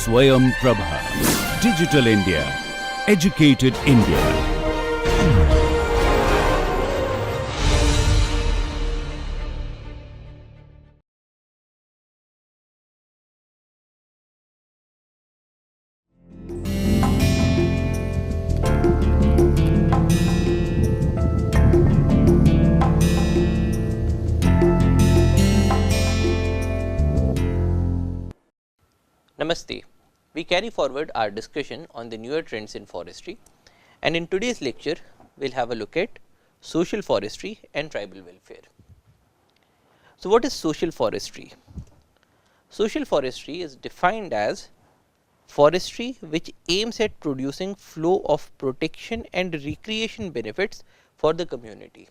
Swayam Prabha. Digital India. Educated India. Namaste. We carry forward our discussion on the newer trends in forestry, and in today's lecture we will have a look at social forestry and tribal welfare. So, what is social forestry? Social forestry is defined as forestry which aims at producing flow of protection and recreation benefits for the community.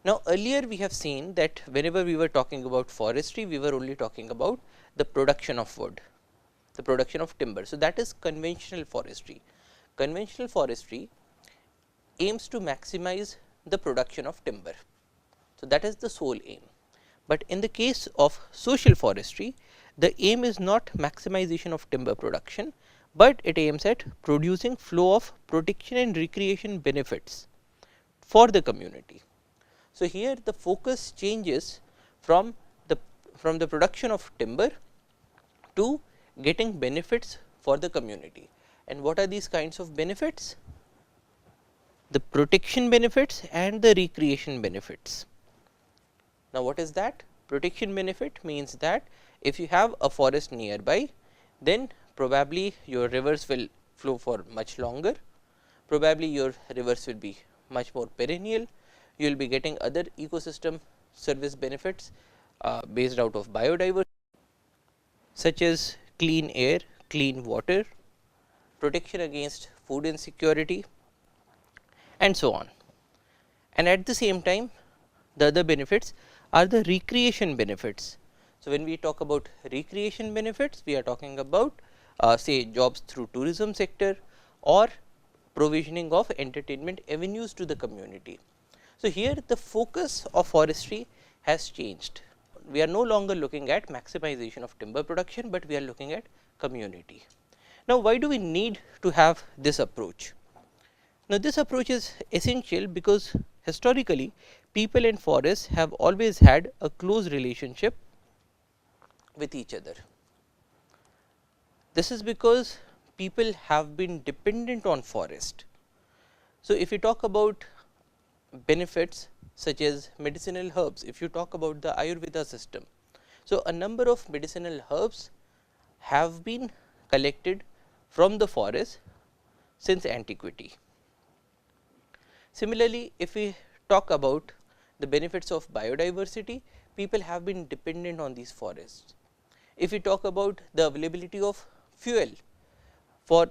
Now, earlier we have seen that whenever we were talking about forestry, we were only talking about the production of wood, the production of timber. So, that is conventional forestry. Conventional forestry aims to maximize the production of timber. So, that is the sole aim. But in the case of social forestry, the aim is not maximization of timber production, but it aims at producing flow of protection and recreation benefits for the community. So, here the focus changes from the production of timber to getting benefits for the community. And what are these kinds of benefits? The protection benefits and the recreation benefits. Now, what is that? Protection benefit means that if you have a forest nearby, then probably your rivers will flow for much longer, probably your rivers will be much more perennial, you will be getting other ecosystem service benefits based out of biodiversity, such as clean air, clean water, protection against food insecurity, and so on. And at the same time, the other benefits are the recreation benefits. So, when we talk about recreation benefits, we are talking about say jobs through tourism sector or provisioning of entertainment avenues to the community. So, here the focus of forestry has changed. We are no longer looking at maximization of timber production, but we are looking at community. Now, why do we need to have this approach? Now, this approach is essential because historically people and forests have always had a close relationship with each other. This is because people have been dependent on forest. So, if you talk about benefits such as medicinal herbs, if you talk about the Ayurveda system, so a number of medicinal herbs have been collected from the forest since antiquity. Similarly, if we talk about the benefits of biodiversity, people have been dependent on these forests. If we talk about the availability of fuel for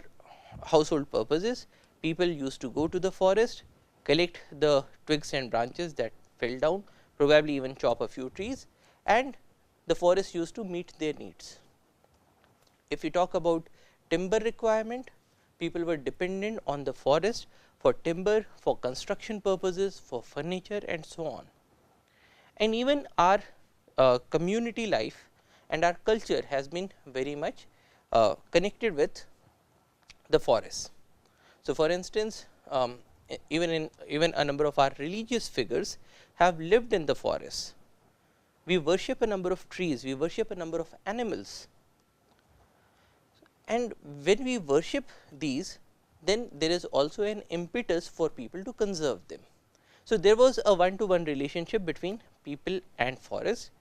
household purposes, people used to go to the forest, collect the twigs and branches that fell down, probably even chop a few trees, and the forest used to meet their needs. If we talk about timber requirement, people were dependent on the forest for timber, for construction purposes, for furniture, and so on. And even our community life and our culture has been very much connected with the forest. So, for instance, even a number of our religious figures have lived in the forest. We worship a number of trees, we worship a number of animals, and when we worship these, then there is also an impetus for people to conserve them. So, there was a one-to-one relationship between people and forest.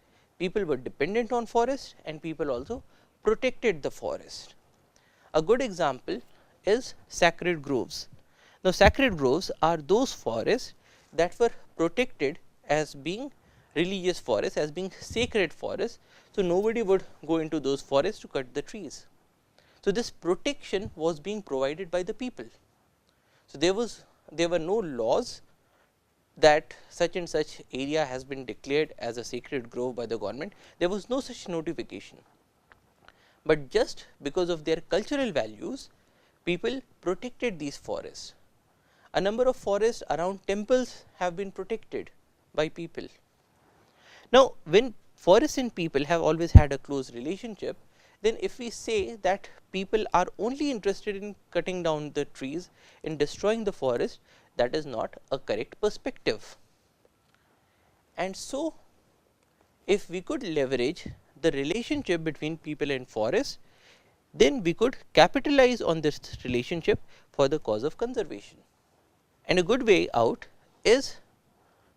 People were dependent on forest and people also protected the forest. A good example is sacred groves. Now, sacred groves are those forests that were protected as being religious forests, as being sacred forests. So, nobody would go into those forests to cut the trees. So, this protection was being provided by the people. So, there were no laws that such and such area has been declared as a sacred grove by the government. There was no such notification, but just because of their cultural values, people protected these forests. A number of forests around temples have been protected by people. Now, when forests and people have always had a close relationship, then if we say that people are only interested in cutting down the trees, in destroying the forest, that is not a correct perspective. And so, if we could leverage the relationship between people and forest, then we could capitalize on this relationship for the cause of conservation. And a good way out is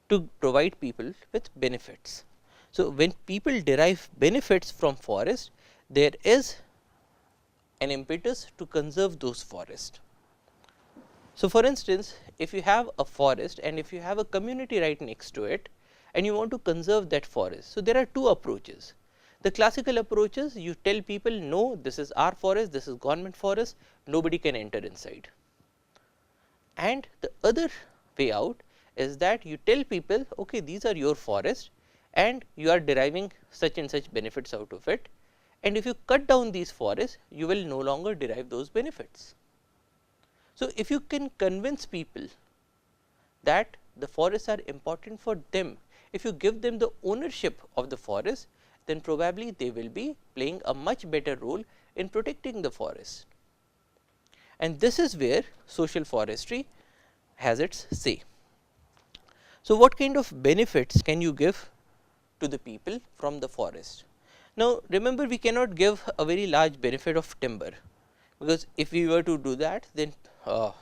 to provide people with benefits. So, when people derive benefits from forest, there is an impetus to conserve those forests. So, for instance, if you have a forest and if you have a community right next to it and you want to conserve that forest. So, there are two approaches. The classical approach is you tell people, no, this is our forest, this is government forest, nobody can enter inside. And the other way out is that you tell people, okay, these are your forests and you are deriving such and such benefits out of it, and if you cut down these forests, you will no longer derive those benefits. So, if you can convince people that the forests are important for them, if you give them the ownership of the forest, then probably they will be playing a much better role in protecting the forest. And this is where social forestry has its say. So, what kind of benefits can you give to the people from the forest? Now, remember, we cannot give a very large benefit of timber, because if we were to do that, then a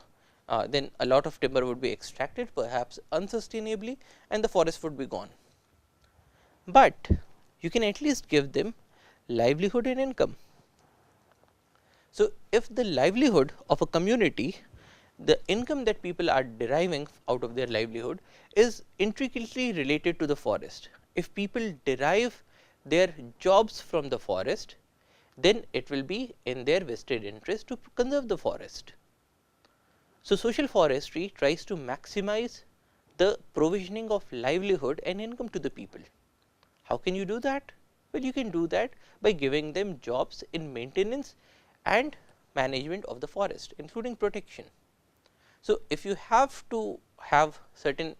lot of timber would be extracted, perhaps unsustainably, and the forest would be gone. But you can at least give them livelihood and income. So, if the livelihood of a community, the income that people are deriving out of their livelihood is intricately related to the forest. If people derive their jobs from the forest, then it will be in their vested interest to conserve the forest. So, social forestry tries to maximize the provisioning of livelihood and income to the people. How can you do that? Well, you can do that by giving them jobs in maintenance and management of the forest, including protection. So, if you have to have certain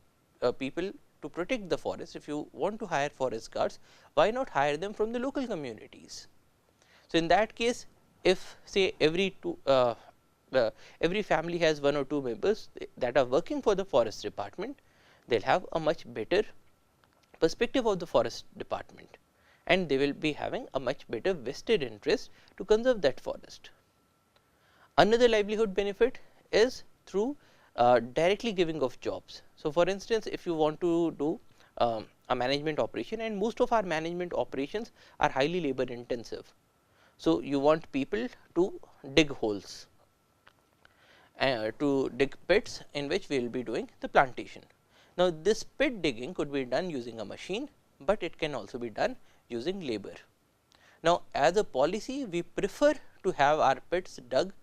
people to protect the forest, if you want to hire forest guards, why not hire them from the local communities? So, in that case, if say every family has 1 or 2 members that are working for the forest department, they will have a much better perspective of the forest department, and they will be having a much better vested interest to conserve that forest. Another livelihood benefit is through directly giving of jobs. So, for instance, if you want to do a management operation, and most of our management operations are highly labor intensive. So, you want people to dig holes, to dig pits in which we will be doing the plantation. Now, this pit digging could be done using a machine, but it can also be done using labor. Now, as a policy, we prefer to have our pits dug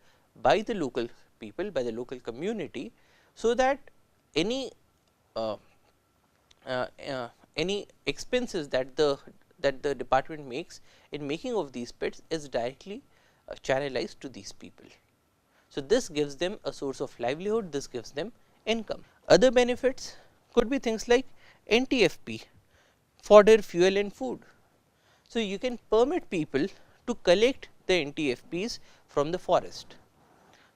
by the local people, by the local community, so that any expenses that the department makes in making of these pits is directly channelized to these people. So, this gives them a source of livelihood, this gives them income. Other benefits could be things like NTFP, fodder, fuel and food. So, you can permit people to collect the NTFPs from the forest.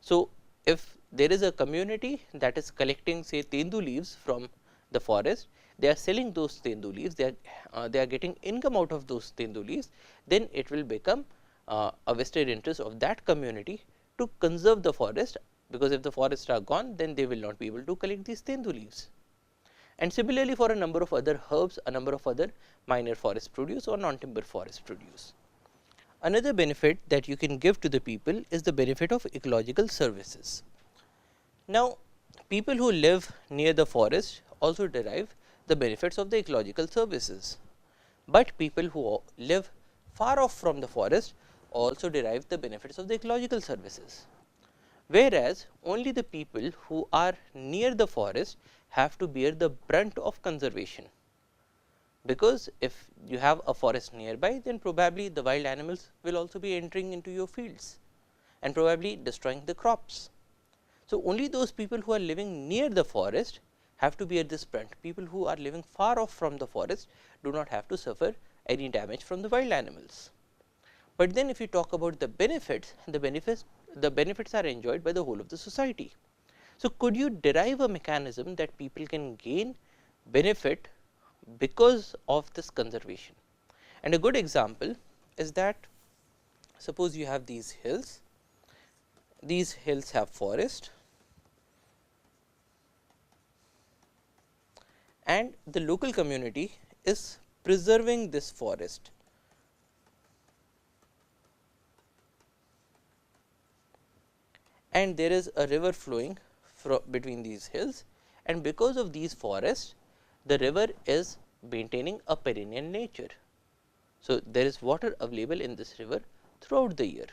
So, if there is a community that is collecting say tendu leaves from the forest, they are selling those tendu leaves, they are getting income out of those tendu leaves, then it will become a vested interest of that community to conserve the forest, because if the forests are gone, then they will not be able to collect these tendu leaves. And similarly, for a number of other herbs, a number of other minor forest produce or non-timber forest produce. Another benefit that you can give to the people is the benefit of ecological services. Now, people who live near the forest also derive the benefits of the ecological services, but people who live far off from the forest also derive the benefits of the ecological services, whereas only the people who are near the forest have to bear the brunt of conservation. Because if you have a forest nearby, then probably the wild animals will also be entering into your fields and probably destroying the crops. So, only those people who are living near the forest have to bear this brunt. People who are living far off from the forest do not have to suffer any damage from the wild animals. But then if you talk about the benefits are enjoyed by the whole of the society. So, could you derive a mechanism that people can gain benefit because of this conservation? And a good example is that suppose you have these hills have forest, and the local community is preserving this forest. And there is a river flowing between these hills, and because of these forests the river is maintaining a perennial nature. So, there is water available in this river throughout the year.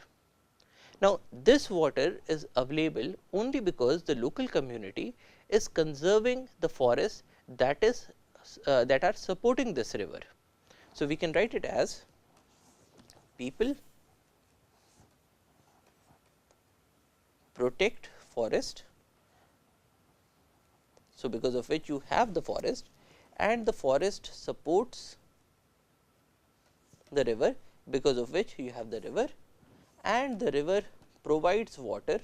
Now, this water is available only because the local community is conserving the forests that are supporting this river. So, we can write it as people protect forest. So, because of which you have the forest, and the forest supports the river, because of which you have the river, and the river provides water,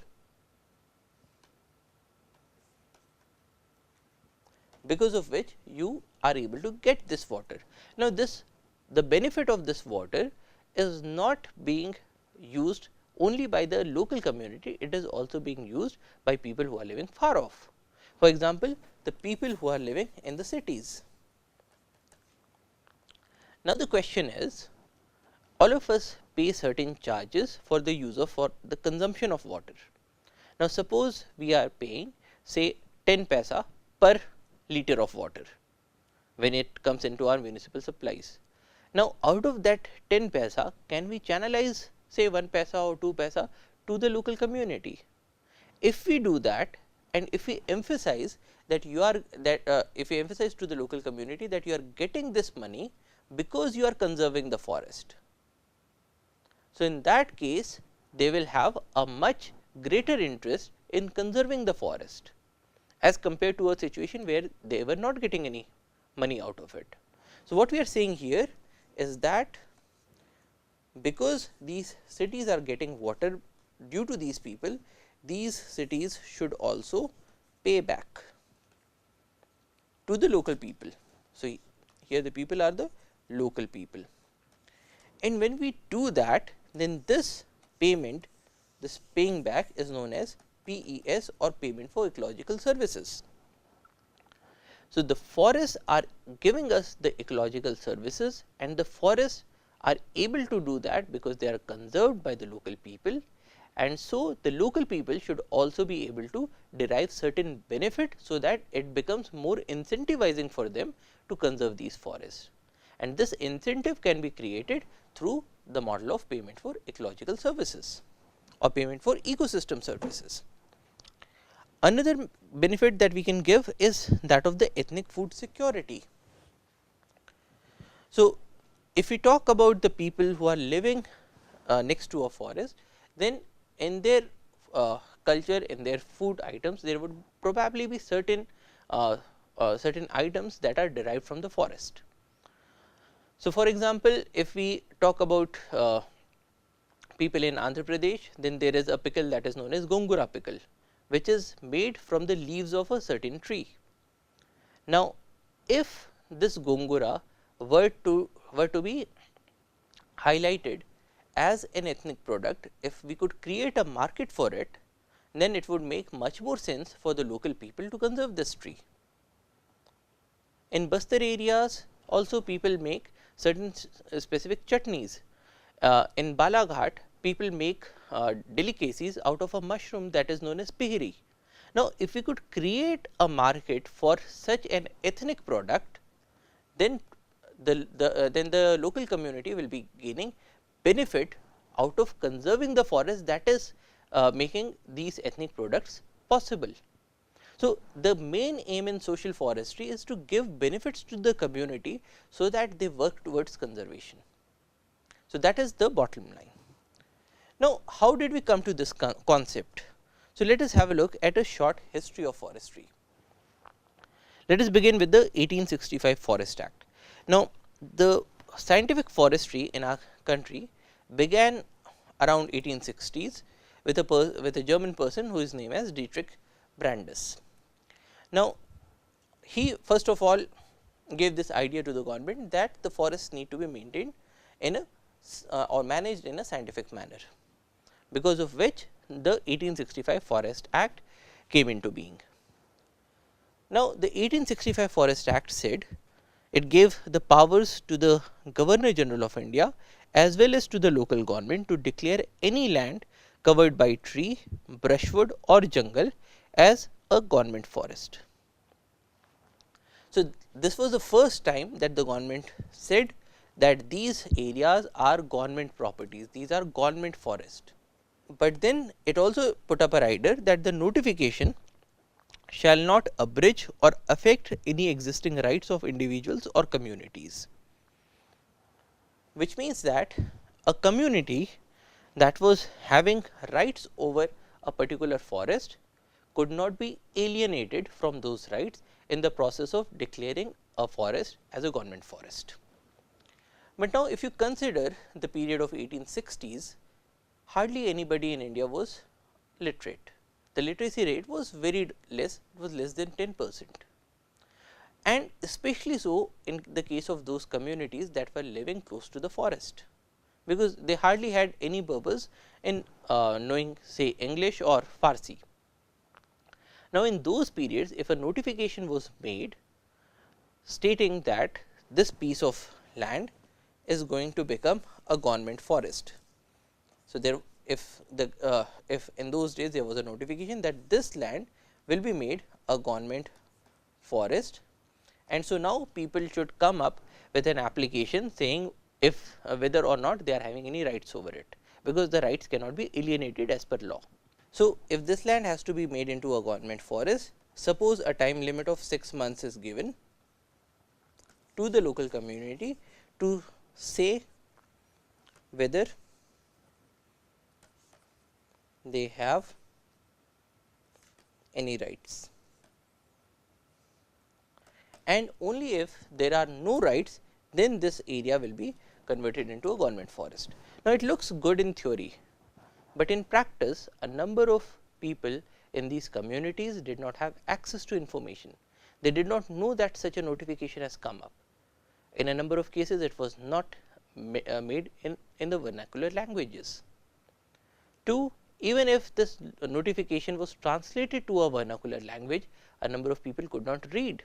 because of which you are able to get this water. Now, the benefit of this water is not being used only by the local community, it is also being used by people who are living far off. For example, the people who are living in the cities. Now, the question is, all of us pay certain charges for the use of the consumption of water. Now, suppose we are paying say 10 paisa per liter of water when it comes into our municipal supplies. Now, out of that 10 paisa, can we channelize say 1 paisa or 2 paisa to the local community? If we do that, and if we emphasize that if we emphasize to the local community that you are getting this money because you are conserving the forest. So, in that case they will have a much greater interest in conserving the forest as compared to a situation where they were not getting any money out of it. So, what we are saying here is that because these cities are getting water due to these people, these cities should also pay back to the local people. So, here the people are the local people, and when we do that, then this payment, this paying back is known as PES or payment for ecological services. So, the forests are giving us the ecological services, and the forests are able to do that because they are conserved by the local people, and so the local people should also be able to derive certain benefit, so that it becomes more incentivizing for them to conserve these forests, and this incentive can be created through the model of payment for ecological services or payment for ecosystem services. Another benefit that we can give is that of the ethnic food security. So, if we talk about the people who are living next to a forest, then in their culture, in their food items, there would probably be certain items that are derived from the forest. So, for example, if we talk about people in Andhra Pradesh, then there is a pickle that is known as gongura pickle, which is made from the leaves of a certain tree. Now, if this gongura were to be highlighted as an ethnic product, if we could create a market for it, then it would make much more sense for the local people to conserve this tree. In Bastar areas also people make certain specific chutneys. In Balaghat, people make delicacies out of a mushroom that is known as pihri. Now, if we could create a market for such an ethnic product, then the local community will be gaining benefit out of conserving the forest that is making these ethnic products possible. So, the main aim in social forestry is to give benefits to the community, so that they work towards conservation. So, that is the bottom line. Now, how did we come to this concept? So, let us have a look at a short history of forestry. Let us begin with the 1865 Forest Act. Now, the scientific forestry in our country began around 1860s with a German person who is named as Dietrich Brandes. Now, he first of all gave this idea to the government that the forests need to be maintained in a or managed in a scientific manner, because of which the 1865 Forest Act came into being. Now, the 1865 Forest Act said it gave the powers to the Governor General of India as well as to the local government to declare any land covered by tree, brushwood or jungle as a government forest. So, this was the first time that the government said that these areas are government properties, these are government forest. But then it also put up a rider that the notification shall not abridge or affect any existing rights of individuals or communities, which means that a community that was having rights over a particular forest could not be alienated from those rights in the process of declaring a forest as a government forest. But now, if you consider the period of 1860s, hardly anybody in India was literate. The literacy rate was very less, it was less than 10%, and especially so in the case of those communities that were living close to the forest, because they hardly had any purpose in knowing, say, English or Farsi. Now, in those periods, if a notification was made stating that this piece of land is going to become a government forest. So, there if in those days there was a notification that this land will be made a government forest, and so now people should come up with an application saying if whether or not they are having any rights over it, because the rights cannot be alienated as per law. So, if this land has to be made into a government forest, suppose a time limit of 6 months is given to the local community to say whether they have any rights, and only if there are no rights, then this area will be converted into a government forest. Now, it looks good in theory, but in practice a number of people in these communities did not have access to information. They did not know that such a notification has come up. In a number of cases it was not made in the vernacular languages. 2, even if this notification was translated to a vernacular language, a number of people could not read.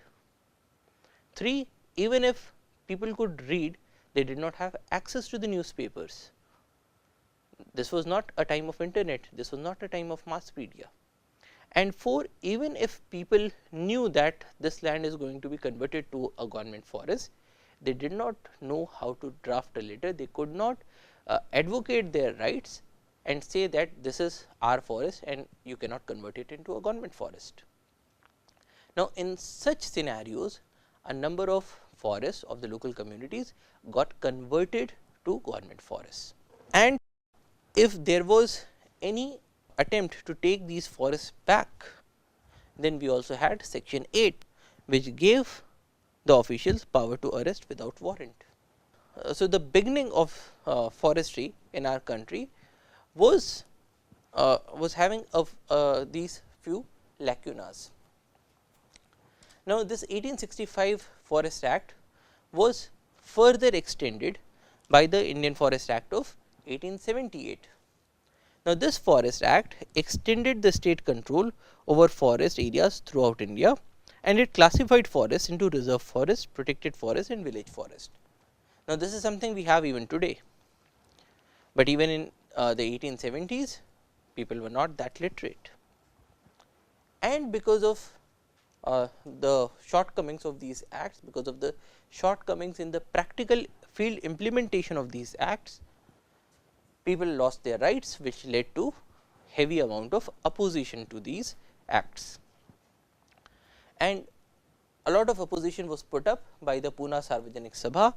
3, even if people could read, they did not have access to the newspapers. This was not a time of internet, this was not a time of mass media. And 4, even if people knew that this land is going to be converted to a government forest, they did not know how to draft a letter, they could not advocate their rights and say that this is our forest and you cannot convert it into a government forest. Now, in such scenarios, a number of forests of the local communities got converted to government forests. And if there was any attempt to take these forests back, then we also had section 8, which gave the officials power to arrest without warrant. So, the beginning of forestry in our country was having these few lacunas. Now, this 1865 Forest Act was further extended by the Indian Forest Act of 1878. Now, this Forest Act extended the state control over forest areas throughout India, and it classified forests into reserve forest, protected forest and village forest. Now, this is something we have even today, but even in the 1870s people were not that literate, and because of the shortcomings of these acts, because of the shortcomings in the practical field implementation of these acts, people lost their rights, which led to heavy amount of opposition to these acts, and a lot of opposition was put up by the Pune Sarvajanik Sabha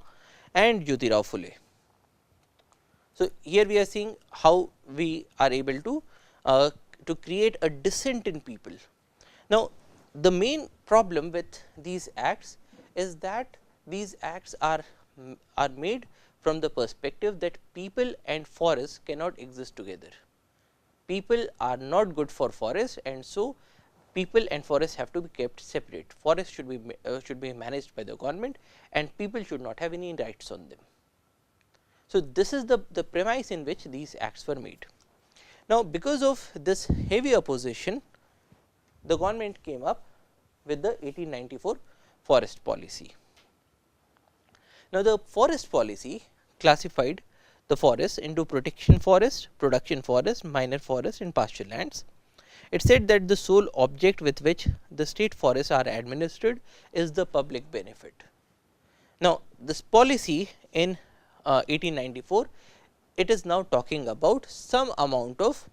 and Jyotirao Phule. So, here we are seeing how we are able to create a dissent in people. Now, the main problem with these acts is that these acts are made from the perspective that people and forests cannot exist together. People are not good for forests, and so people and forests have to be kept separate. Forests should be managed by the government, and people should not have any rights on them. So, this is the premise in which these acts were made. Now, because of this heavy opposition, the government came up with the 1894 forest policy. Now, the forest policy classified the forest into protection forest, production forest, minor forest and pasture lands. It said that the sole object with which the state forests are administered is the public benefit. Now, this policy in 1894, it is now talking about some amount of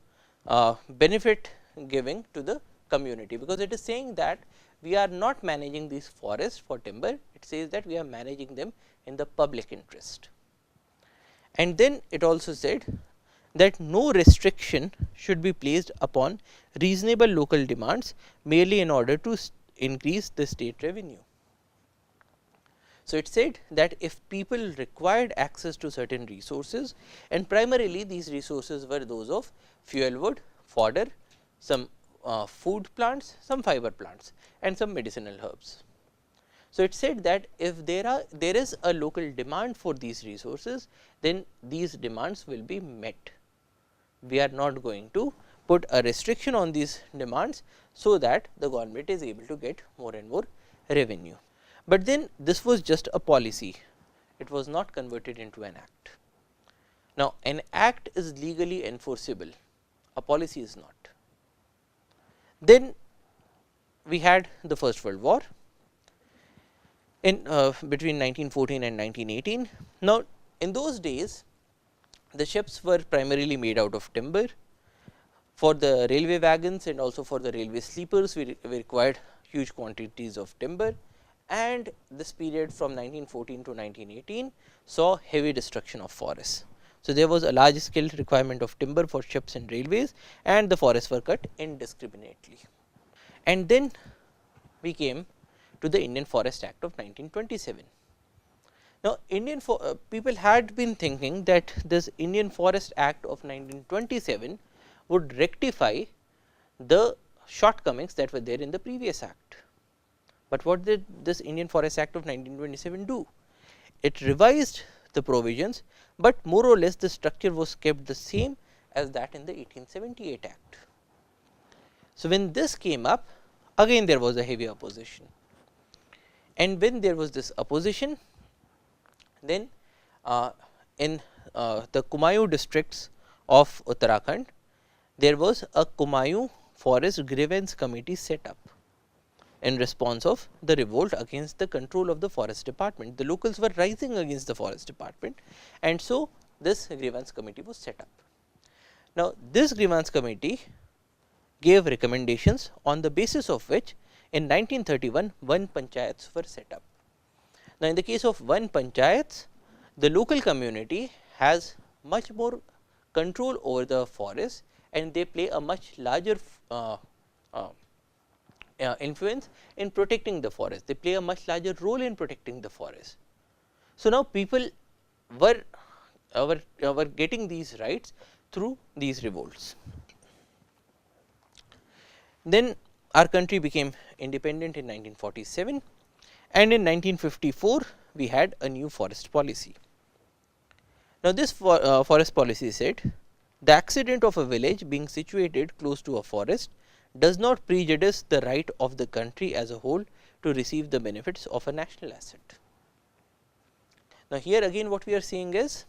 benefit giving to the community, because it is saying that we are not managing these forests for timber, it says that we are managing them in the public interest. And then it also said that no restriction should be placed upon reasonable local demands merely in order to increase the state revenue. So, it said that if people required access to certain resources, and primarily these resources were those of fuel wood, fodder, some food plants, some fiber plants and some medicinal herbs. So, it said that if there is a local demand for these resources, then these demands will be met. We are not going to put a restriction on these demands, so that the government is able to get more and more revenue. But then this was just a policy, it was not converted into an act. Now, an act is legally enforceable, a policy is not. Then we had the First World War in between 1914 and 1918. Now, in those days the ships were primarily made out of timber. For the railway wagons and also for the railway sleepers, we required huge quantities of timber, and this period from 1914 to 1918 saw heavy destruction of forests. So, there was a large scale requirement of timber for ships and railways, and the forests were cut indiscriminately. And then we came to the Indian Forest Act of 1927. Now, people had been thinking that this Indian Forest Act of 1927 would rectify the shortcomings that were there in the previous act. But what did this Indian Forest Act of 1927 do? It revised the provisions, but more or less the structure was kept the same as that in the 1878 Act. So, when this came up, again there was a heavy opposition, and when there was this opposition, then in the Kumaon districts of Uttarakhand, there was a Kumaon Forest Grievance Committee set up in response of the revolt against the control of the forest department. The locals were rising against the forest department, and so this grievance committee was set up. Now, this grievance committee gave recommendations, on the basis of which in 1931 one panchayats were set up. Now, in the case of one panchayats, the local community has much more control over the forest, and they play a much larger influence in protecting the forest. They play a much larger role in protecting the forest. So, now people were getting these rights through these revolts. Then our country became independent in 1947, and in 1954 we had a new forest policy. Now, this forest policy said the accident of a village being situated close to a forest does not prejudice the right of the country as a whole to receive the benefits of a national asset. Now, here again what we are seeing is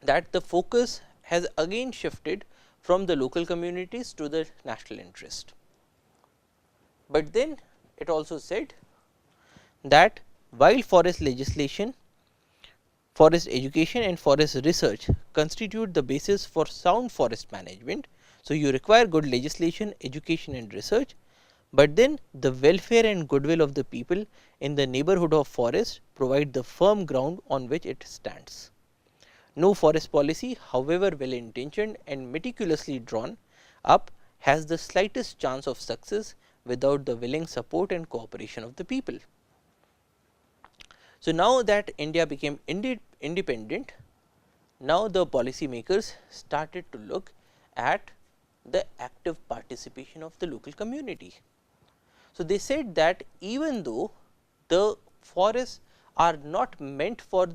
that the focus has again shifted from the local communities to the national interest. But then it also said that while forest legislation, forest education and forest research constitute the basis for sound forest management. So, you require good legislation, education and research, but then the welfare and goodwill of the people in the neighborhood of forest provide the firm ground on which it stands. No forest policy, however well intentioned and meticulously drawn up, has the slightest chance of success without the willing support and cooperation of the people. So, now that India became independent, now the policy makers started to look at the active participation of the local community. So, they said that even though the forests are not meant for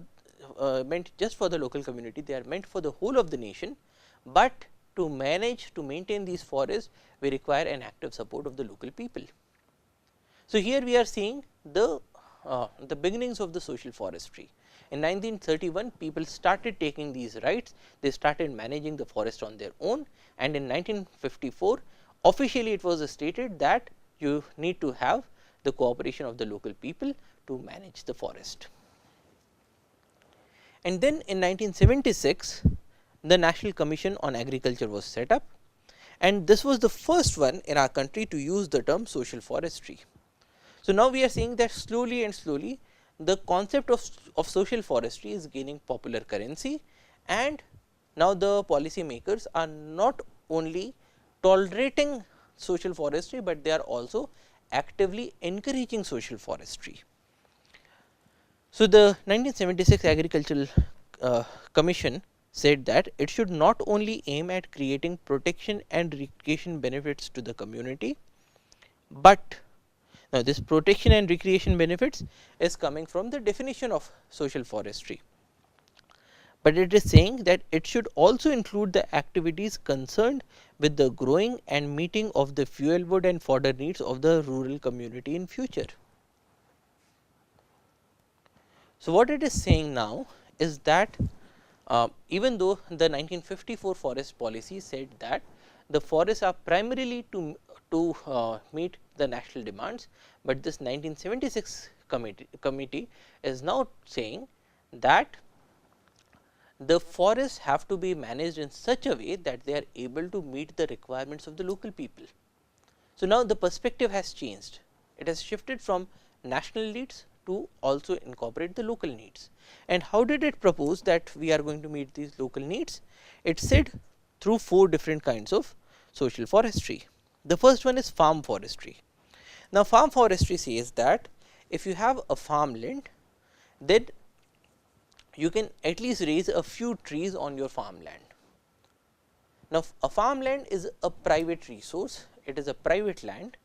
meant just for the local community, they are meant for the whole of the nation, but to maintain these forests, we require an active support of the local people. So, here we are seeing the beginnings of the social forestry. In 1931, people started taking these rights, they started managing the forest on their own, and in 1954, officially it was stated that you need to have the cooperation of the local people to manage the forest. And then in 1976, the National Commission on Agriculture was set up, and this was the first one in our country to use the term social forestry. So, now we are seeing that slowly and slowly the concept of social forestry is gaining popular currency, and now the policy makers are not only tolerating social forestry, but they are also actively encouraging social forestry. So, the 1976 Agricultural Commission said that it should not only aim at creating protection and recreation benefits to the community, but now this protection and recreation benefits is coming from the definition of social forestry, but it is saying that it should also include the activities concerned with the growing and meeting of the fuel wood and fodder needs of the rural community in future. So, what it is saying now is that even though the 1954 forest policy said that the forests are primarily to meet the national demands, but this 1976 committee is now saying that the forests have to be managed in such a way that they are able to meet the requirements of the local people. So, now the perspective has changed, it has shifted from national needs to also incorporate the local needs. And how did it propose that we are going to meet these local needs? It said through 4 different kinds of social forestry. The first one is farm forestry. Now, farm forestry says that if you have a farmland, then you can at least raise a few trees on your farmland. Now, a farmland is a private resource, it is a private land,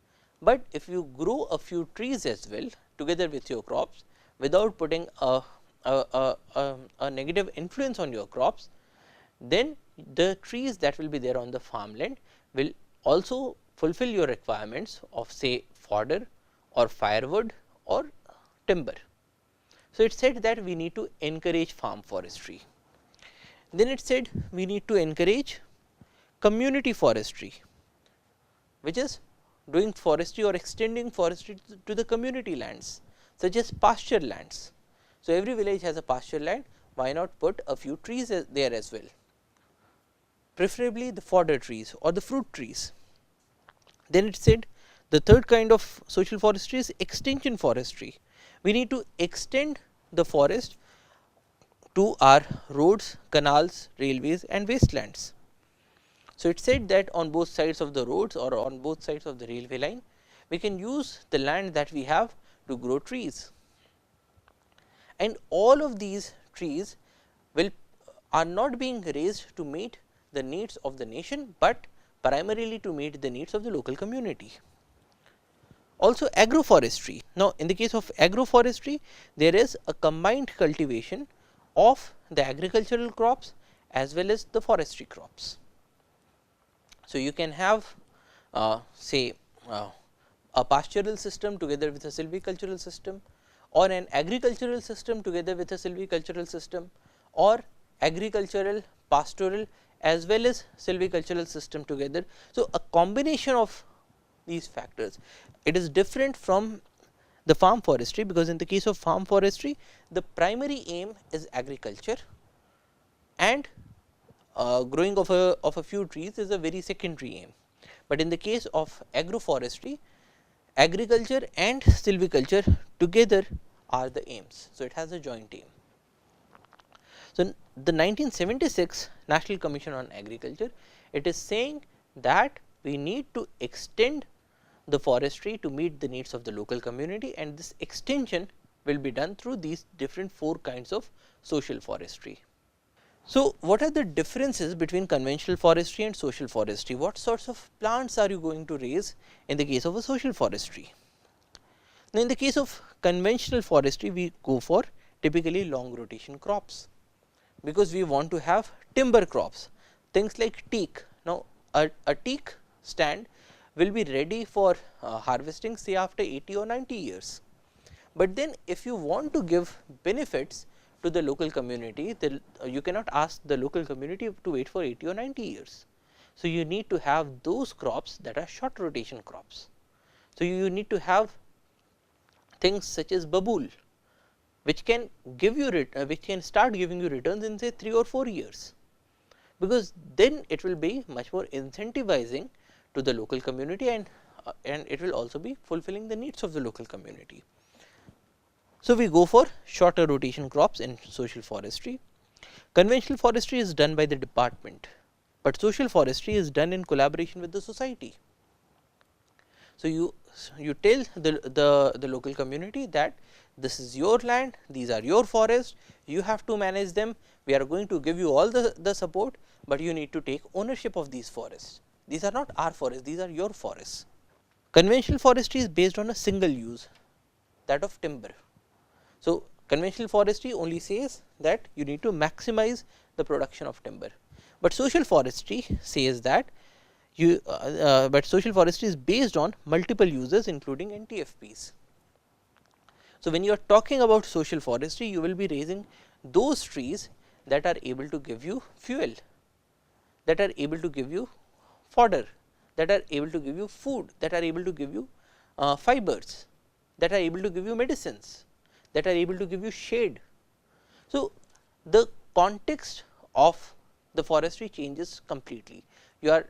but if you grow a few trees as well together with your crops without putting a negative influence on your crops, then the trees that will be there on the farmland will also fulfill your requirements of say fodder or firewood or timber. So, it said that we need to encourage farm forestry. Then it said we need to encourage community forestry, which is doing forestry or extending forestry to the community lands such as pasture lands. So, every village has a pasture land, why not put a few trees there as well, preferably the fodder trees or the fruit trees. Then it said the third kind of social forestry is extension forestry. We need to extend the forest to our roads, canals, railways and wastelands. So, it said that on both sides of the roads or on both sides of the railway line, we can use the land that we have to grow trees, and all of these trees are not being raised to meet the needs of the nation, but primarily to meet the needs of the local community. Also agroforestry. Now, in the case of agroforestry, there is a combined cultivation of the agricultural crops as well as the forestry crops. So, you can have say a pastoral system together with a silvicultural system, or an agricultural system together with a silvicultural system, or agricultural, pastoral as well as silvicultural system together. So, a combination of these factors. It is different from the farm forestry, because in the case of farm forestry, the primary aim is agriculture, and growing of a few trees is a very secondary aim. But in the case of agroforestry, agriculture and silviculture together are the aims. So, it has a joint aim. So, the 1976 National Commission on Agriculture, it is saying that we need to extend the forestry to meet the needs of the local community, and this extension will be done through these different 4 kinds of social forestry. So, what are the differences between conventional forestry and social forestry? What sorts of plants are you going to raise in the case of a social forestry? Now, in the case of conventional forestry, we go for typically long rotation crops, because we want to have timber crops, things like teak. Now, a teak stand will be ready for harvesting say after 80 or 90 years. But then if you want to give benefits to the local community, you cannot ask the local community to wait for 80 or 90 years. So, you need to have those crops that are short rotation crops. So, you need to have things such as babool, which can give you which can start giving you returns in say 3 or 4 years, because then it will be much more incentivizing to the local community, and it will also be fulfilling the needs of the local community. So, we go for shorter rotation crops in social forestry. Conventional forestry is done by the department, but social forestry is done in collaboration with the society. So, you tell the local community that this is your land, these are your forests, you have to manage them, we are going to give you all the support, but you need to take ownership of these forests. These are not our forests, these are your forests. Conventional forestry is based on a single use, that of timber. So, conventional forestry only says that you need to maximize the production of timber, but social forestry says that but social forestry is based on multiple uses including NTFPs. So, when you are talking about social forestry, you will be raising those trees that are able to give you fuel, that are able to give you fodder, that are able to give you food, that are able to give you fibers, that are able to give you medicines, that are able to give you shade. So, the context of the forestry changes completely. You are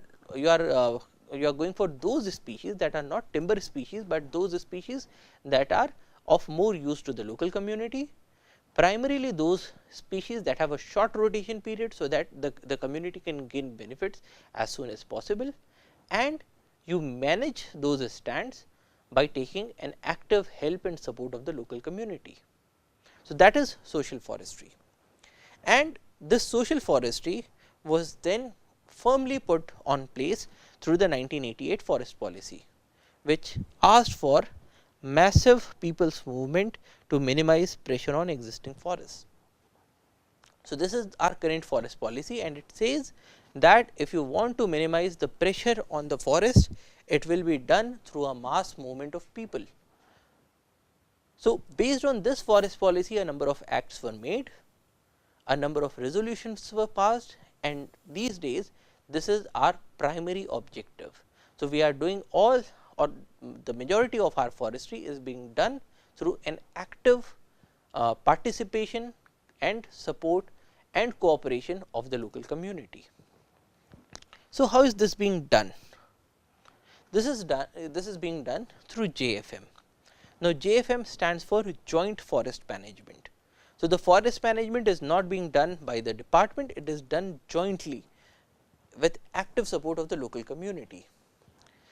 going for those species that are not timber species, but those species that are of more use to the local community, primarily those species that have a short rotation period, so that the community can gain benefits as soon as possible, and you manage those stands by taking an active help and support of the local community. So, that is social forestry, and this social forestry was then firmly put on place through the 1988 forest policy, which asked for massive people's movement to minimize pressure on existing forests. So, this is our current forest policy, and it says that if you want to minimize the pressure on the forest, it will be done through a mass movement of people. So, based on this forest policy, a number of acts were made, a number of resolutions were passed, and these days this is our primary objective. So, we are doing all, or the majority of our forestry is being done through an active participation and support and cooperation of the local community. So, how is this being done? This is being done through JFM. Now, JFM stands for Joint Forest Management. So, the forest management is not being done by the department, it is done jointly with active support of the local community.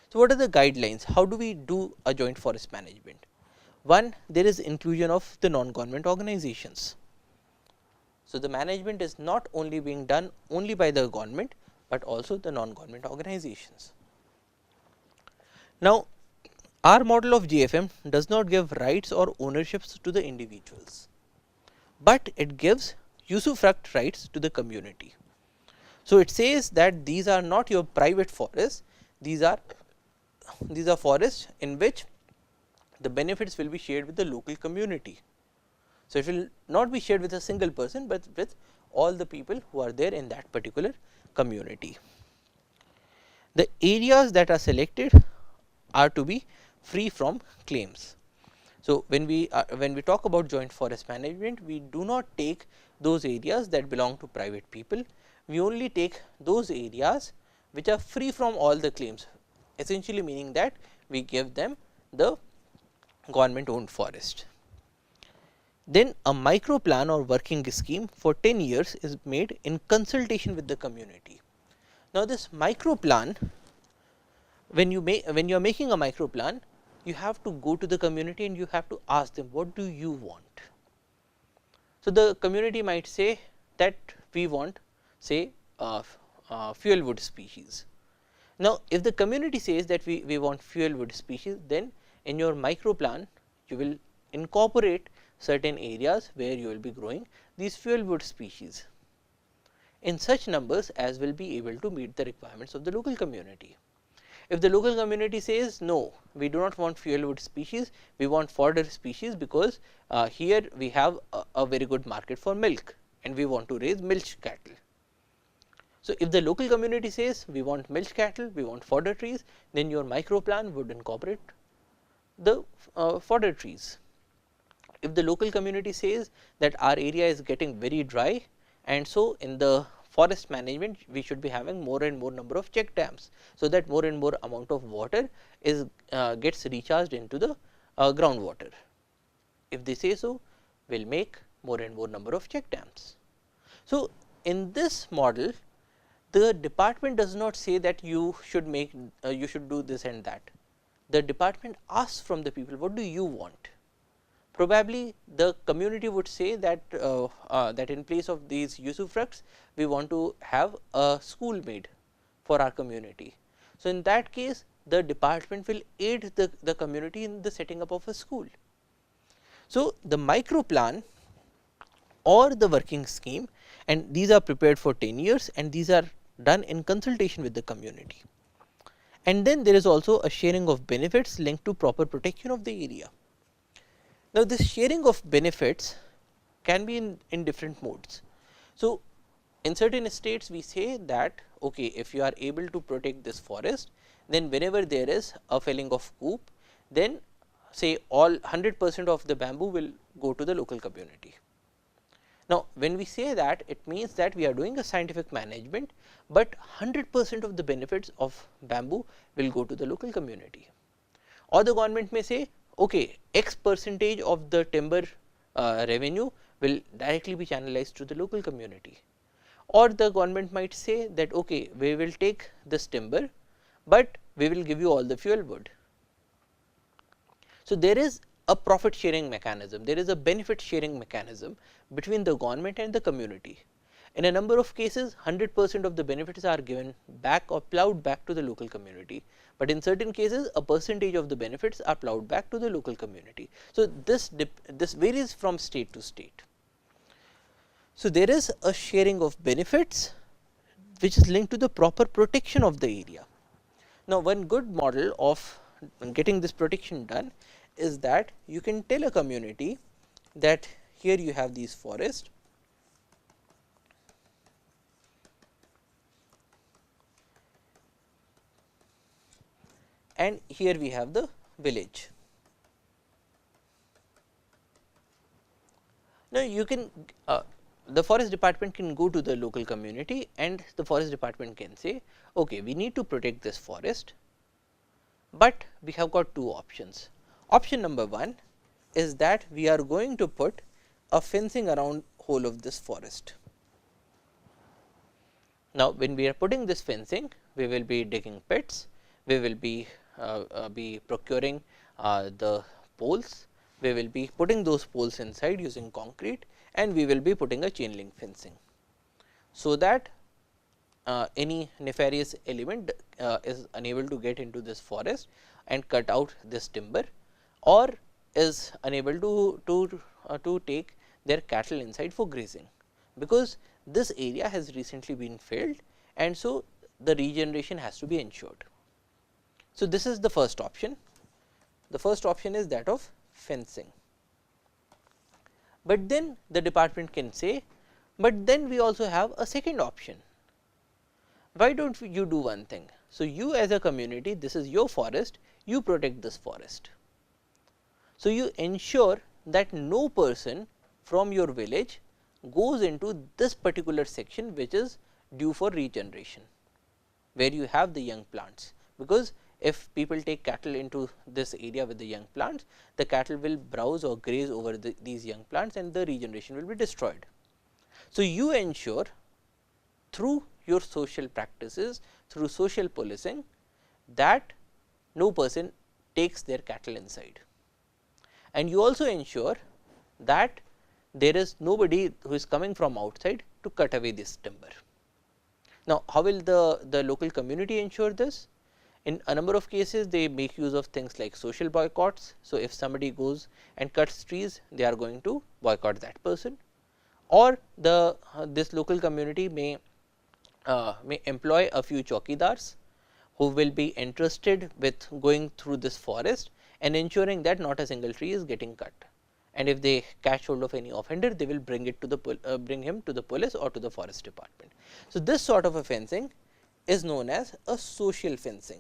So, what are the guidelines? How do we do a joint forest management? One, there is inclusion of the non-government organizations. So, the management is not only being done only by the government, but also the non-government organizations. Now, our model of JFM does not give rights or ownerships to the individuals, but it gives usufruct rights to the community. So, it says that these are not your private forests, these are forests in which the benefits will be shared with the local community. So, it will not be shared with a single person, but with all the people who are there in that particular community. The areas that are selected are to be free from claims. So, when we talk about joint forest management, we do not take those areas that belong to private people, we only take those areas which are free from all the claims, essentially meaning that we give them the government owned forest. Then a micro plan or working scheme for 10 years is made in consultation with the community. Now, this micro plan, when you are making a micro plan, you have to go to the community and you have to ask them what do you want. So, the community might say that we want say fuel wood species. Now, if the community says that we want fuel wood species, then in your micro plan you will incorporate certain areas where you will be growing these fuel wood species in such numbers as will be able to meet the requirements of the local community. If the local community says no, we do not want fuel wood species, we want fodder species, because here we have a very good market for milk and we want to raise milch cattle. So, if the local community says we want milch cattle, we want fodder trees, then your micro plan would incorporate the fodder trees. If the local community says that our area is getting very dry, and so in the forest management we should be having more and more number of check dams, so that more and more amount of water is gets recharged into the groundwater. If they say so, we will make more and more number of check dams. So, in this model, the department does not say that you should make you should do this and that. The department asks from the people, what do you want? Probably the community would say that that in place of these usufructs, we want to have a school made for our community. So, in that case the department will aid the community in the setting up of a school. So, the micro plan or the working scheme, and these are prepared for 10 years and these are done in consultation with the community. And then there is also a sharing of benefits linked to proper protection of the area. Now, this sharing of benefits can be in different modes. So, in certain states we say that okay, if you are able to protect this forest, then whenever there is a felling of coop, then say all 100% of the bamboo will go to the local community. Now, when we say that, it means that we are doing a scientific management, but 100% of the benefits of bamboo will go to the local community. Or the government may say okay, X percentage of the timber revenue will directly be channelized to the local community. Or the government might say that okay, we will take this timber, but we will give you all the fuel wood. So, there is a profit sharing mechanism, there is a benefit sharing mechanism between the government and the community. In a number of cases 100% of the benefits are given back or plowed back to the local community, but in certain cases a percentage of the benefits are plowed back to the local community. So, this varies from state to state. So, there is a sharing of benefits which is linked to the proper protection of the area. Now, one good model of getting this protection done is that you can tell a community that here you have these forests, and here we have the village. Now, you can the forest department can go to the local community and the forest department can say okay, we need to protect this forest, but we have got two options. Option number 1 is that we are going to put a fencing around whole of this forest. Now, when we are putting this fencing, we will be digging pits, we will be procuring the poles, we will be putting those poles inside using concrete, and we will be putting a chain link fencing, so that any nefarious element is unable to get into this forest and cut out this timber, or is unable to take their cattle inside for grazing, because this area has recently been felled and so the regeneration has to be ensured. So, this is the first option. The first option is that of fencing, but then the department can say, but then we also have a second option. Why do not you do one thing? So, you as a community, this is your forest, you protect this forest. So, you ensure that no person from your village goes into this particular section which is due for regeneration, where you have the young plants, because if people take cattle into this area with the young plants, the cattle will browse or graze over these young plants and the regeneration will be destroyed. So, you ensure through your social practices, through social policing, that no person takes their cattle inside, and you also ensure that there is nobody who is coming from outside to cut away this timber. Now, how will the local community ensure this? In a number of cases, they make use of things like social boycotts. So, if somebody goes and cuts trees, they are going to boycott that person, or this local community may employ a few chowkidars who will be interested with going through this forest and ensuring that not a single tree is getting cut. And if they catch hold of any offender, they will bring it to the bring him to the police or to the forest department. So, this sort of a fencing is known as a social fencing.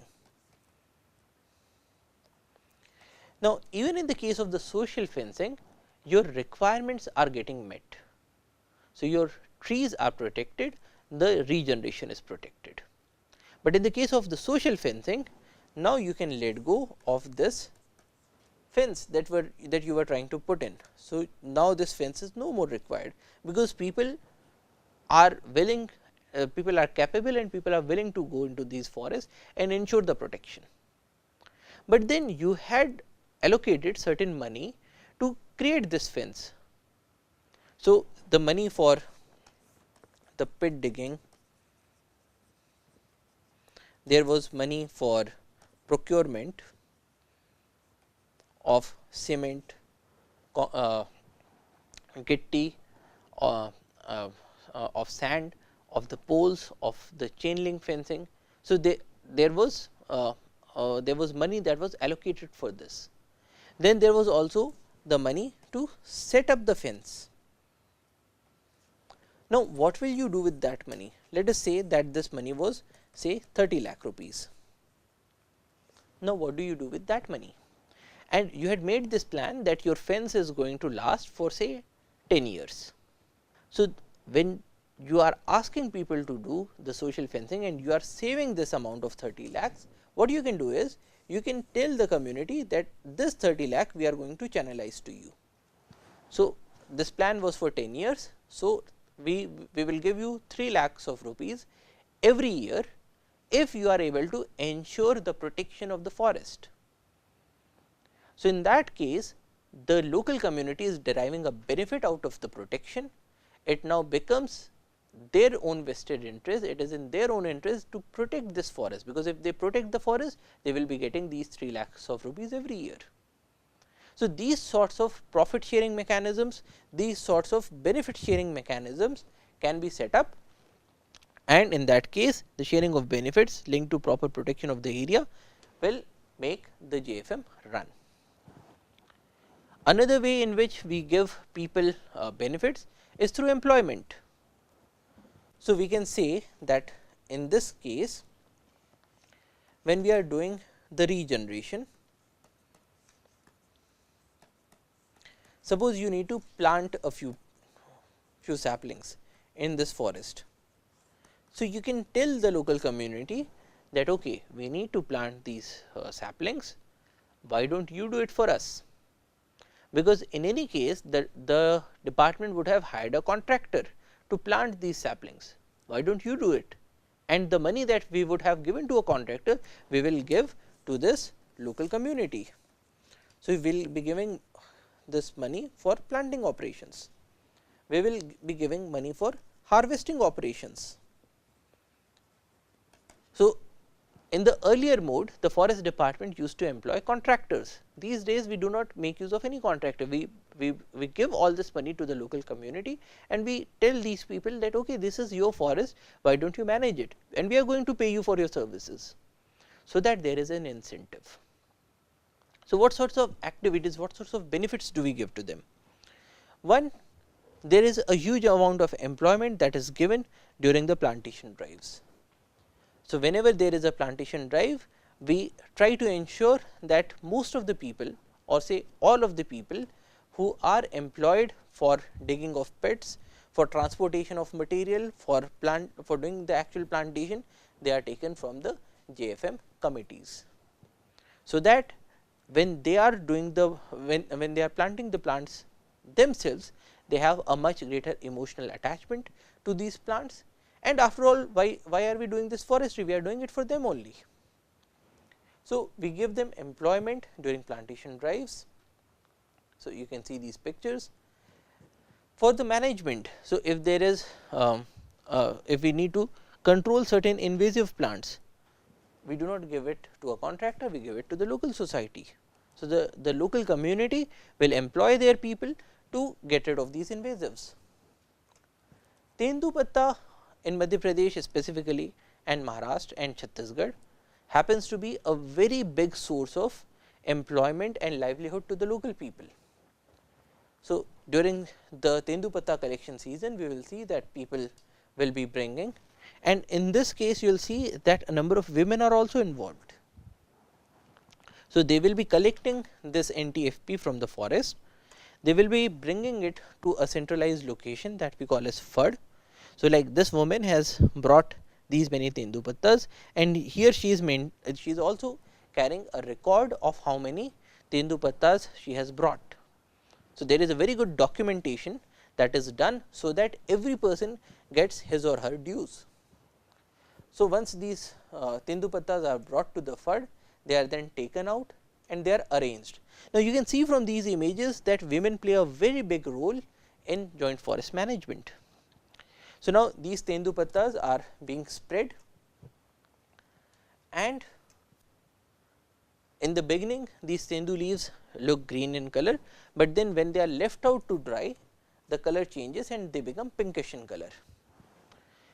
Now, even in the case of the social fencing, your requirements are getting met. So, your trees are protected, the regeneration is protected. But in the case of the social fencing, now you can let go of this fence that you were trying to put in. So, now this fence is no more required, because people are willing, people are capable and people are willing to go into these forests and ensure the protection. But then you had allocated certain money to create this fence. So, the money for the pit digging, there was money for procurement of cement, gitti, of sand, of the poles, of the chain link fencing. So, there was money that was allocated for this. Then there was also the money to set up the fence. Now, what will you do with that money? Let us say that this money was say 30 lakh rupees. Now, what do you do with that money? And you had made this plan that your fence is going to last for say 10 years. So, when you are asking people to do the social fencing and you are saving this amount of 30 lakhs, what you can do is you can tell the community that this 30 lakh we are going to channelize to you. So, this plan was for 10 years. So, we will give you 3 lakhs of rupees every year if you are able to ensure the protection of the forest. So, in that case, the local community is deriving a benefit out of the protection. It now becomes their own vested interest, it is in their own interest to protect this forest, because if they protect the forest, they will be getting these 3 lakhs of rupees every year. So, these sorts of profit sharing mechanisms, these sorts of benefit sharing mechanisms can be set up, and in that case the sharing of benefits linked to proper protection of the area will make the JFM run. Another way in which we give people benefits is through employment. So, we can say that in this case, when we are doing the regeneration, suppose you need to plant a few saplings in this forest. So, you can tell the local community that okay, we need to plant these saplings, why do not you do it for us? Because in any case the department would have hired a contractor to plant these saplings, why do not you do it? And the money that we would have given to a contractor, we will give to this local community. So, we will be giving this money for planting operations, we will be giving money for harvesting operations. So, in the earlier mode, the forest department used to employ contractors. These days, we do not make use of any contractor. We give all this money to the local community and we tell these people that okay, this is your forest, why do not you manage it, and we are going to pay you for your services. So, that there is an incentive. So, what sorts of activities, what sorts of benefits do we give to them? One, there is a huge amount of employment that is given during the plantation drives. So, whenever there is a plantation drive, we try to ensure that most of the people or say all of the people who are employed for digging of pits, for transportation of material, for doing the actual plantation, they are taken from the JFM committees. So, that when they are doing the when they are planting the plants themselves, they have a much greater emotional attachment to these plants. And after all, why are we doing this forestry? We are doing it for them only. So, we give them employment during plantation drives. So, you can see these pictures. For the management, so if there is if we need to control certain invasive plants, we do not give it to a contractor, we give it to the local society. So, the local community will employ their people to get rid of these invasives. Tendupatta in Madhya Pradesh specifically, and Maharashtra and Chhattisgarh happens to be a very big source of employment and livelihood to the local people. So, during the Tendupatta collection season, we will see that people will be bringing, and in this case you will see that a number of women are also involved. So, they will be collecting this NTFP from the forest, they will be bringing it to a centralized location that we call as FUD. So, like this woman has brought these many Tendupattas, and here she is also carrying a record of how many Tendupattas she has brought. So, there is a very good documentation that is done, so that every person gets his or her dues. So, once these Tendupattas are brought to the FUD, they are then taken out and they are arranged. Now, you can see from these images that women play a very big role in joint forest management. So, now these Tendupattas are being spread, and in the beginning these Tendu leaves look green in color, but then when they are left out to dry, the color changes and they become pinkish in color.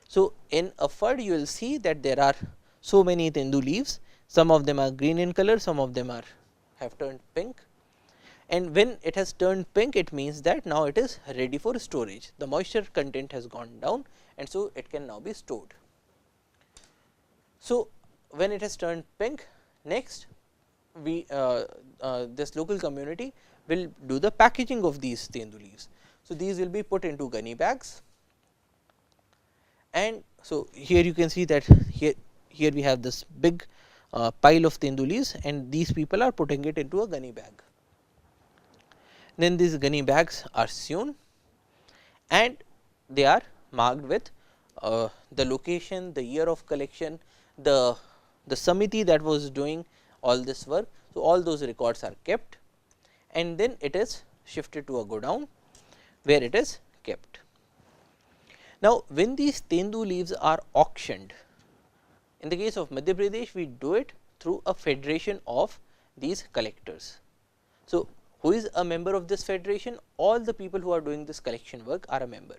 So, in a FUD you will see that there are so many Tendu leaves, some of them are green in color, some of them have turned pink, and when it has turned pink, it means that now it is ready for storage. The moisture content has gone down, and so it can now be stored. So, when it has turned pink, next we this local community will do the packaging of these Tendu leaves. So, these will be put into gunny bags, and so here you can see that here we have this big pile of Tendu leaves, and these people are putting it into a gunny bag. Then these gunny bags are sewn and they are marked with the location, the year of collection, the samiti that was doing all this work. So, all those records are kept, and then it is shifted to a godown where it is kept. Now, when these Tendu leaves are auctioned, in the case of Madhya Pradesh, we do it through a federation of these collectors. So, who is a member of this federation? All the people who are doing this collection work are a member.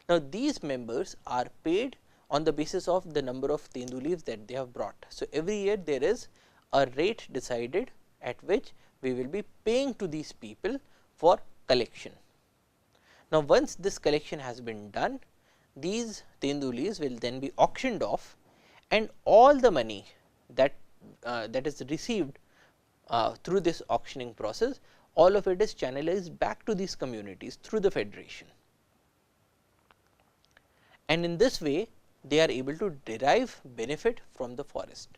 Now, these members are paid on the basis of the number of Tendu leaves that they have brought. So, every year there is a rate decided at which we will be paying to these people for collection. Now, once this collection has been done, these Tendu leaves will then be auctioned off, and all the money that is received through this auctioning process, all of it is channelized back to these communities through the federation, and in this way they are able to derive benefit from the forest.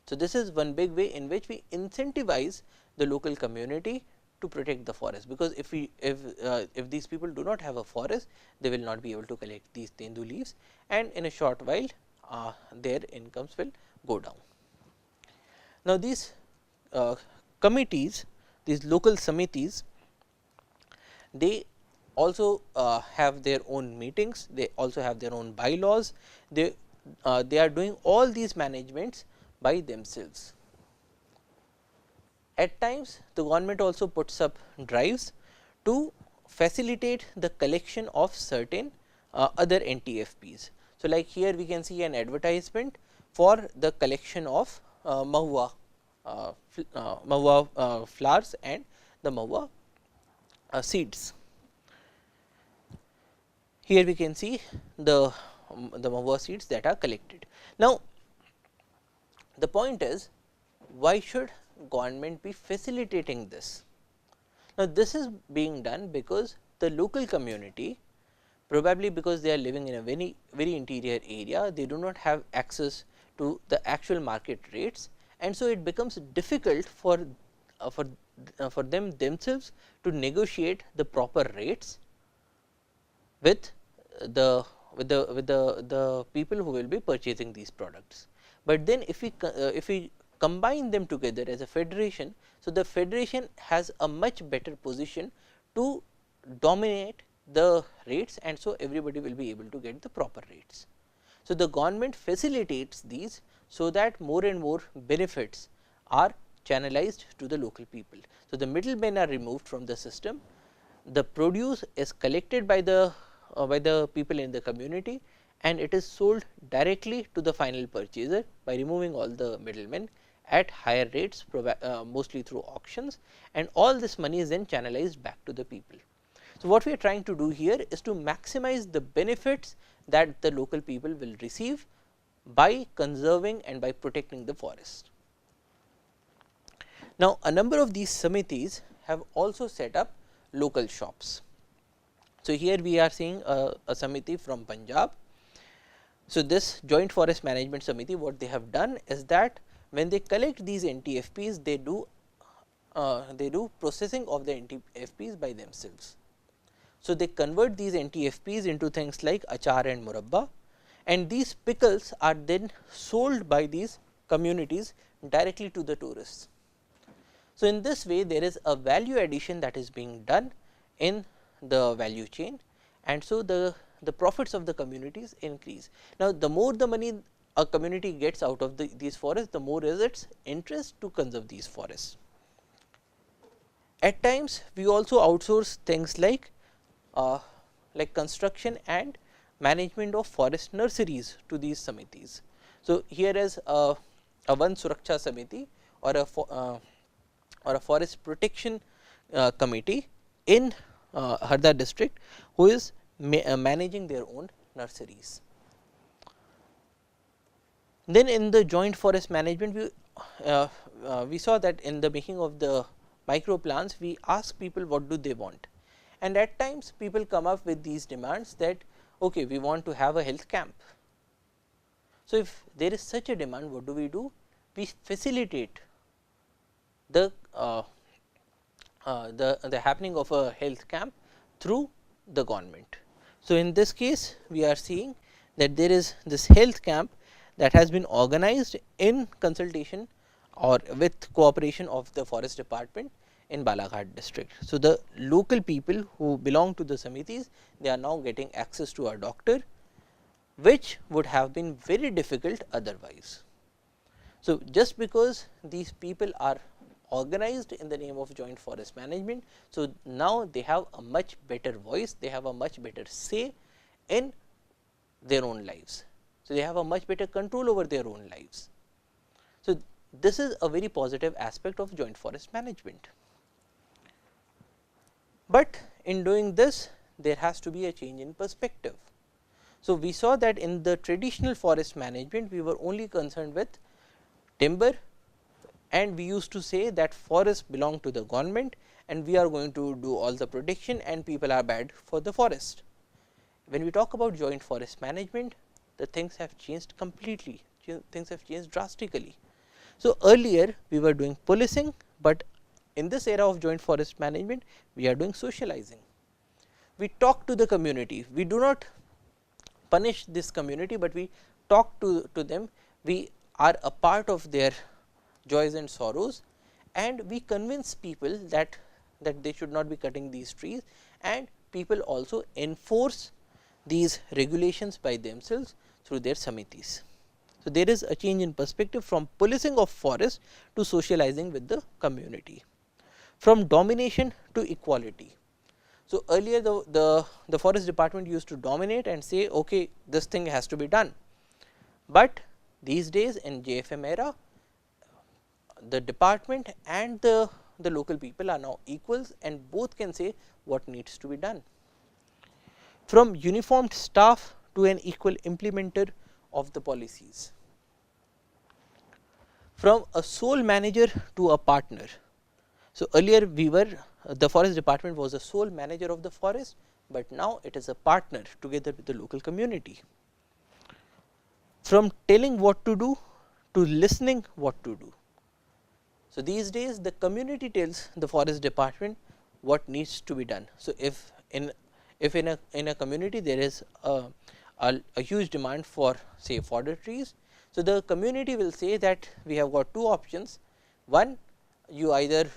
So, this is one big way in which we incentivize the local community to protect the forest, because if these people do not have a forest, they will not be able to collect these Tendu leaves, and in a short while their incomes will go down. Now, these committees, these local samitis, they also have their own meetings, they also have their own bylaws, they are doing all these managements by themselves. At times the government also puts up drives to facilitate the collection of certain other NTFPs. So, like here we can see an advertisement for the collection of mahua flowers and the mahua seeds. Here we can see the mahua seeds that are collected. Now, the point is, why should government be facilitating this? Now, this is being done because the local community, probably because they are living in a very interior area, they do not have access to the actual market rates, and so it becomes difficult for them themselves to negotiate the proper rates with the people who will be purchasing these products. But then if we combine them together as a federation. So, the federation has a much better position to dominate the rates, and so everybody will be able to get the proper rates. So, the government facilitates these, so that more and more benefits are channelized to the local people. So, the middlemen are removed from the system, the produce is collected by the people in the community, and it is sold directly to the final purchaser by removing all the middlemen at higher rates, mostly through auctions, and all this money is then channelized back to the people. So, what we are trying to do here is to maximize the benefits that the local people will receive by conserving and by protecting the forest. Now, a number of these samitis have also set up local shops. So, here we are seeing a samiti from Punjab. So, this joint forest management samiti, what they have done is that when they collect these NTFPs, they do processing of the NTFPs by themselves. So, they convert these NTFPs into things like achar and murabba, and these pickles are then sold by these communities directly to the tourists. So, in this way there is a value addition that is being done in the value chain, and so the profits of the communities increase. Now, the more the money a community gets out of these forests, the more is its interest to conserve these forests. At times we also outsource things like construction and management of forest nurseries to these samitis. So, here is a Van Suraksha Samiti or a forest protection committee in Harda district, who is managing their own nurseries. Then in the joint forest management, we saw that in the making of the micro plans, we ask people what do they want, and at times people come up with these demands that okay, we want to have a health camp. So, if there is such a demand, what do? We facilitate the happening of a health camp through the government. So, in this case we are seeing that there is this health camp that has been organized in consultation or with cooperation of the forest department in Balaghat district. So, the local people who belong to the samitis, they are now getting access to a doctor, which would have been very difficult otherwise. So, just because these people are organized in the name of joint forest management, so now they have a much better voice, they have a much better say in their own lives. So, they have a much better control over their own lives. So, this is a very positive aspect of joint forest management. But in doing this, there has to be a change in perspective. So, we saw that in the traditional forest management, we were only concerned with timber, and we used to say that forests belong to the government and we are going to do all the protection and people are bad for the forest. When we talk about joint forest management, the things have changed completely, things have changed drastically. So, earlier we were doing policing, but in this era of joint forest management, we are doing socializing. We talk to the community, we do not punish this community, but we talk to them, we are a part of their joys and sorrows, and we convince people that they should not be cutting these trees, and people also enforce these regulations by themselves through their samitis. So, there is a change in perspective from policing of forest to socializing with the community, from domination to equality. So, earlier the forest department used to dominate and say okay, this thing has to be done, but these days in JFM era, the department and the local people are now equals and both can say what needs to be done. From uniformed staff to an equal implementer of the policies, from a sole manager to a partner. So, earlier the forest department was a sole manager of the forest, but now it is a partner together with the local community. From telling what to do to listening what to do. So, these days the community tells the forest department what needs to be done. So, if in a community there is a huge demand for say fodder trees, So, the community will say that we have got two options. One, you either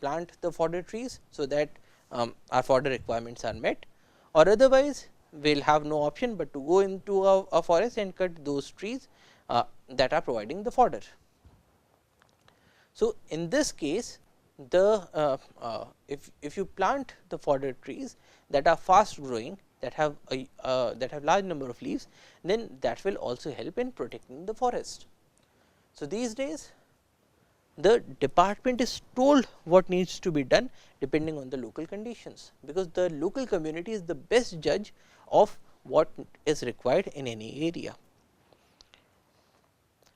plant the fodder trees, so that our fodder requirements are met, or otherwise we will have no option, but to go into a forest and cut those trees that are providing the fodder. So, in this case, the if you plant the fodder trees that are fast growing, that have large number of leaves, then that will also help in protecting the forest. So, these days the department is told what needs to be done depending on the local conditions, because the local community is the best judge of what is required in any area.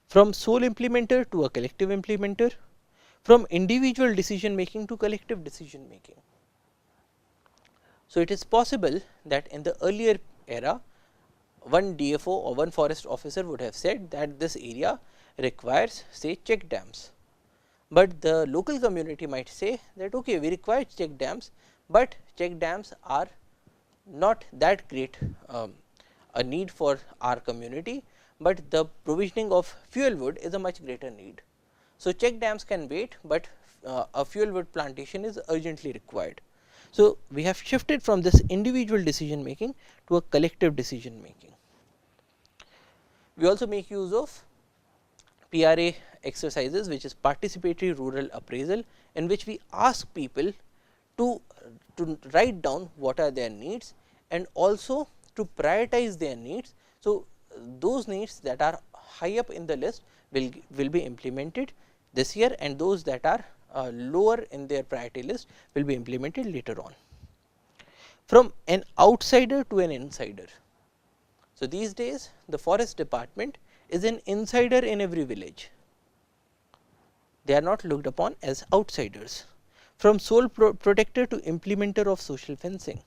From sole implementer to a collective implementer, from individual decision making to collective decision making. So, it is possible that in the earlier era, one DFO or one forest officer would have said that this area requires, say, check dams, but the local community might say that okay, we require check dams, but check dams are not that great a need for our community, but the provisioning of fuel wood is a much greater need. So, check dams can wait, but a fuel wood plantation is urgently required. So, we have shifted from this individual decision making to a collective decision making. We also make use of PRA exercises, which is participatory rural appraisal, in which we ask people to write down what are their needs and also to prioritize their needs. So, those needs that are high up in the list will be implemented this year, and those that are lower in their priority list will be implemented later on. From an outsider to an insider. So, these days the forest department is an insider in every village. They are not looked upon as outsiders. From sole protector to implementer of social fencing.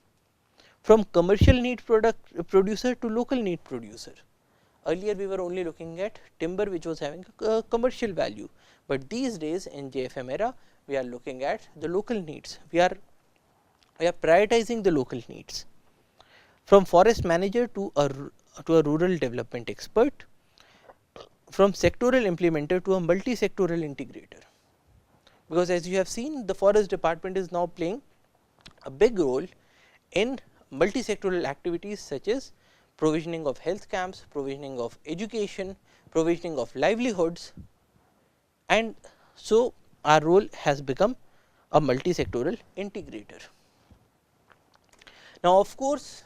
From commercial need producer to local need producer. Earlier we were only looking at timber which was having a commercial value, but these days in JFM era we are looking at the local needs. We are prioritizing the local needs. From forest manager to a rural development expert, from sectoral implementer to a multi-sectoral integrator, because as you have seen, the forest department is now playing a big role in multi-sectoral activities such as provisioning of health camps, provisioning of education, provisioning of livelihoods, and so our role has become a multi-sectoral integrator. Now, of course,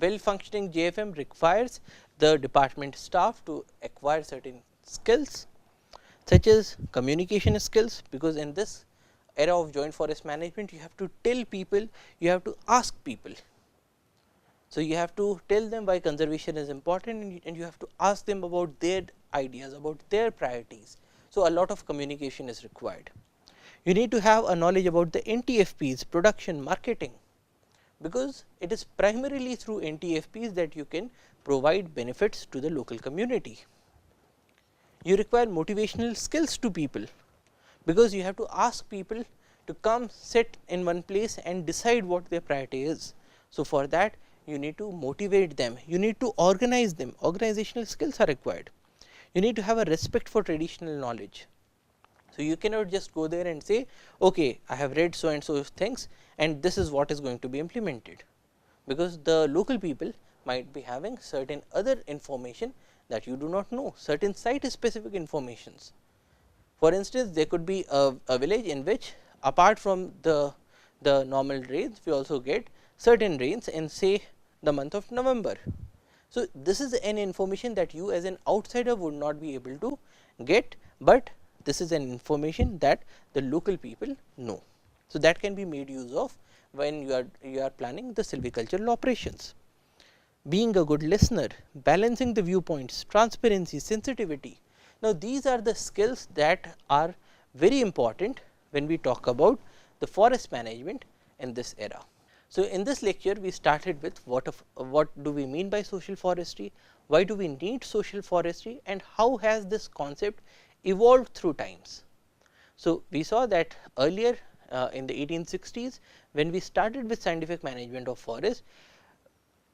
well functioning JFM requires the department staff to acquire certain skills such as communication skills, because in this era of joint forest management you have to tell people, you have to ask people. So, you have to tell them why conservation is important, and you have to ask them about their ideas, about their priorities. So, a lot of communication is required. You need to have a knowledge about the NTFPs, production, marketing, because it is primarily through NTFPs that you can provide benefits to the local community. You require motivational skills to people, because you have to ask people to come sit in one place and decide what their priority is. So, for that you need to motivate them, you need to organize them, organizational skills are required. You need to have a respect for traditional knowledge. So, you cannot just go there and say, okay, I have read so and so things and this is what is going to be implemented, because the local people might be having certain other information that you do not know, certain site specific informations. For instance, there could be a village in which apart from the normal rains, we also get certain rains in say the month of November. So, this is an information that you as an outsider would not be able to get, but this is an information that the local people know. So, that can be made use of when you are planning the silvicultural operations. Being a good listener, balancing the viewpoints, transparency, sensitivity. Now, these are the skills that are very important when we talk about the forest management in this era. So, in this lecture we started with what do we mean by social forestry, why do we need social forestry, and how has this concept evolved through times. So, we saw that earlier in the 1860s when we started with scientific management of forest,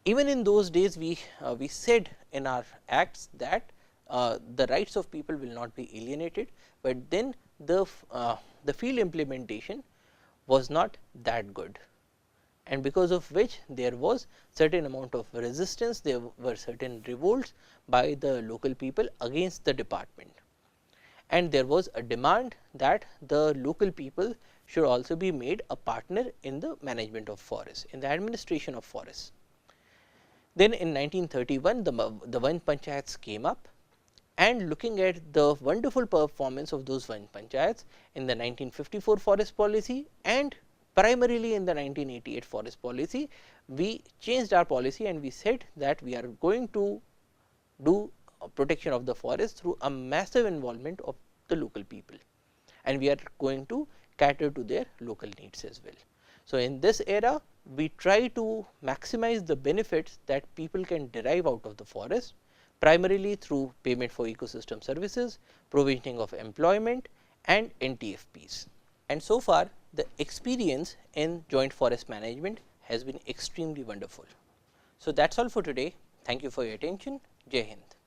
even in those days we said in our acts that the rights of people will not be alienated, but then the field implementation was not that good, and because of which there was certain amount of resistance, there were certain revolts by the local people against the department, and there was a demand that the local people should also be made a partner in the management of forests, in the administration of forests. Then in 1931 the Van Panchayats came up, and looking at the wonderful performance of those Van Panchayats in the 1954 forest policy and primarily in the 1988 forest policy, we changed our policy and we said that we are going to do protection of the forest through a massive involvement of the local people, and we are going to cater to their local needs as well. So, in this era we try to maximize the benefits that people can derive out of the forest, primarily through payment for ecosystem services, provisioning of employment and NTFPs. And so far the experience in joint forest management has been extremely wonderful. So, that is all for today. Thank you for your attention. Jai Hind.